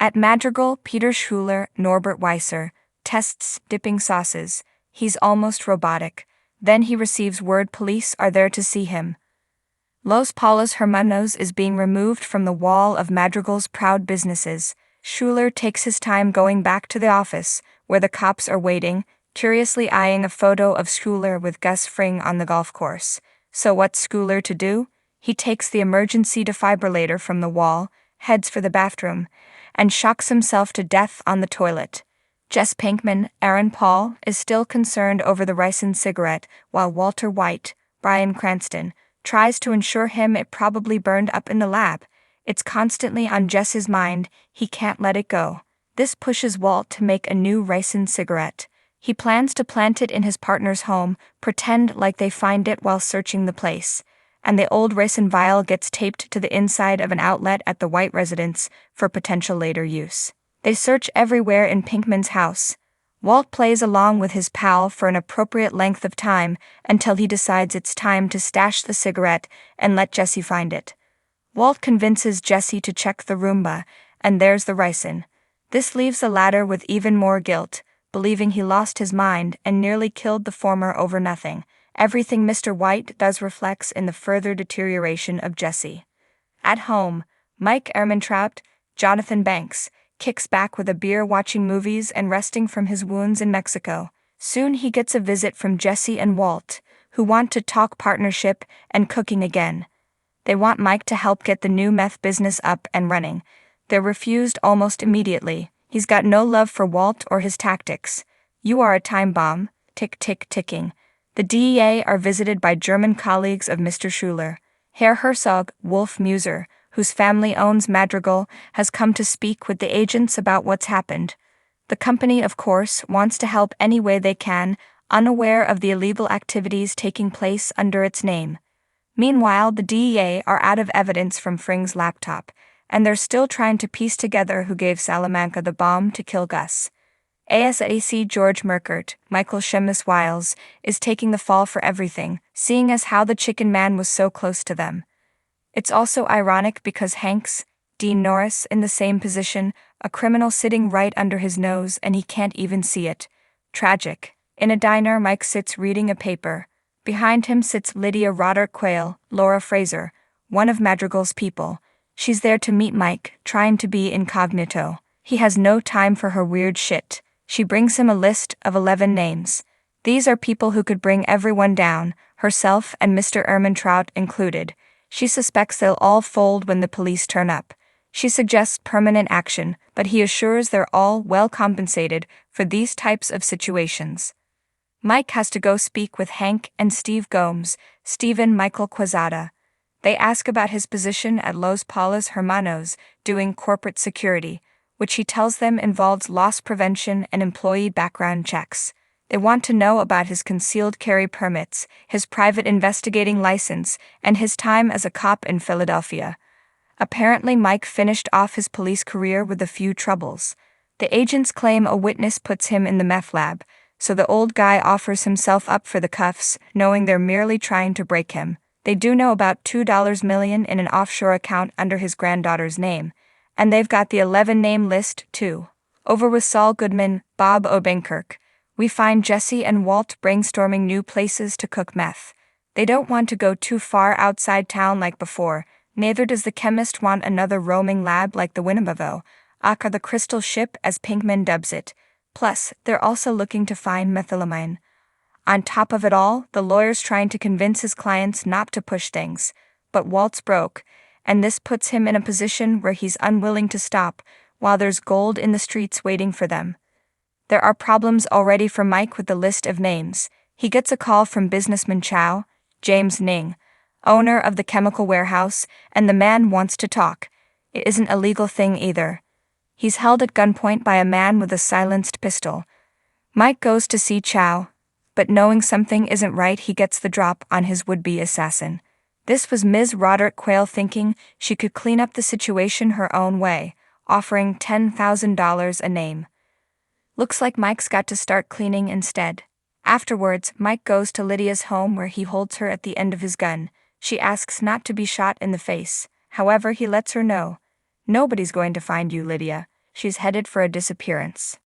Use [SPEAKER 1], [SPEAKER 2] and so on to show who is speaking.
[SPEAKER 1] At Madrigal, Peter Schuler, Norbert Weiser, tests dipping sauces. He's almost robotic. Then he receives word police are there to see him. Los Palos Hermanos is being removed from the wall of Madrigal's proud businesses. Schuler takes his time going back to the office, where the cops are waiting, curiously eyeing a photo of Schuler with Gus Fring on the golf course. So what's Schuler to do? He takes the emergency defibrillator from the wall, heads for the bathroom, and shocks himself to death on the toilet. Jess Pinkman, Aaron Paul, is still concerned over the ricin cigarette, while Walter White, Bryan Cranston, tries to ensure him it probably burned up in the lab. It's constantly on Jess's mind, he can't let it go. This pushes Walt to make a new ricin cigarette. He plans to plant it in his partner's home, pretend like they find it while searching the place. And the old ricin vial gets taped to the inside of an outlet at the White residence for potential later use. They search everywhere in Pinkman's house. Walt plays along with his pal for an appropriate length of time until he decides it's time to stash the cigarette and let Jesse find it. Walt convinces Jesse to check the Roomba, and there's the ricin. This leaves the latter with even more guilt, believing he lost his mind and nearly killed the former over nothing. Everything Mr. White does reflects in the further deterioration of Jesse. At home, Mike Ehrmantraut, Jonathan Banks, kicks back with a beer watching movies and resting from his wounds in Mexico. Soon he gets a visit from Jesse and Walt, who want to talk partnership and cooking again. They want Mike to help get the new meth business up and running. They're refused almost immediately. He's got no love for Walt or his tactics. You are a time bomb, tick tick ticking. The DEA are visited by German colleagues of Mr. Schuler. Herr Herzog, Wolf Muser, whose family owns Madrigal, has come to speak with the agents about what's happened. The company, of course, wants to help any way they can, unaware of the illegal activities taking place under its name. Meanwhile, the DEA are out of evidence from Fring's laptop, and they're still trying to piece together who gave Salamanca the bomb to kill Gus. ASAC George Merkert, Michael Shemus Wiles, is taking the fall for everything, seeing as how the Chicken Man was so close to them. It's also ironic because Hanks, Dean Norris, in the same position, a criminal sitting right under his nose and he can't even see it. Tragic. In a diner, Mike sits reading a paper. Behind him sits Lydia Roderick Quayle, Laura Fraser, one of Madrigal's people. She's there to meet Mike, trying to be incognito. He has no time for her weird shit. She brings him a list of 11 names. These are people who could bring everyone down, herself and Mr. Ehrmantraut included. She suspects they'll all fold when the police turn up. She suggests permanent action, but he assures they're all well compensated for these types of situations. Mike has to go speak with Hank and Steve Gomes, Stephen Michael Quezada. They ask about his position at Los Palos Hermanos, doing corporate security, which he tells them involves loss prevention and employee background checks. They want to know about his concealed carry permits, his private investigating license, and his time as a cop in Philadelphia. Apparently, Mike finished off his police career with a few troubles. The agents claim a witness puts him in the meth lab, so the old guy offers himself up for the cuffs, knowing they're merely trying to break him. They do know about $2 million in an offshore account under his granddaughter's name, and they've got the 11-name list, too. Over with Saul Goodman, Bob Odenkirk, we find Jesse and Walt brainstorming new places to cook meth. They don't want to go too far outside town like before, neither does the chemist want another roaming lab like the Winnebago, aka the crystal ship as Pinkman dubs it. Plus, they're also looking to find methylamine. On top of it all, the lawyer's trying to convince his clients not to push things, but Walt's broke, and this puts him in a position where he's unwilling to stop, while there's gold in the streets waiting for them. There are problems already for Mike with the list of names. He gets a call from businessman Chow, James Ning, owner of the chemical warehouse, and the man wants to talk. It isn't a legal thing either. He's held at gunpoint by a man with a silenced pistol. Mike goes to see Chow, but knowing something isn't right, he gets the drop on his would-be assassin. This was Ms. Roderick Quayle thinking she could clean up the situation her own way, offering $10,000 a name. Looks like Mike's got to start cleaning instead. Afterwards, Mike goes to Lydia's home where he holds her at the end of his gun. She asks not to be shot in the face. However, he lets her know. Nobody's going to find you, Lydia. she's headed for a disappearance.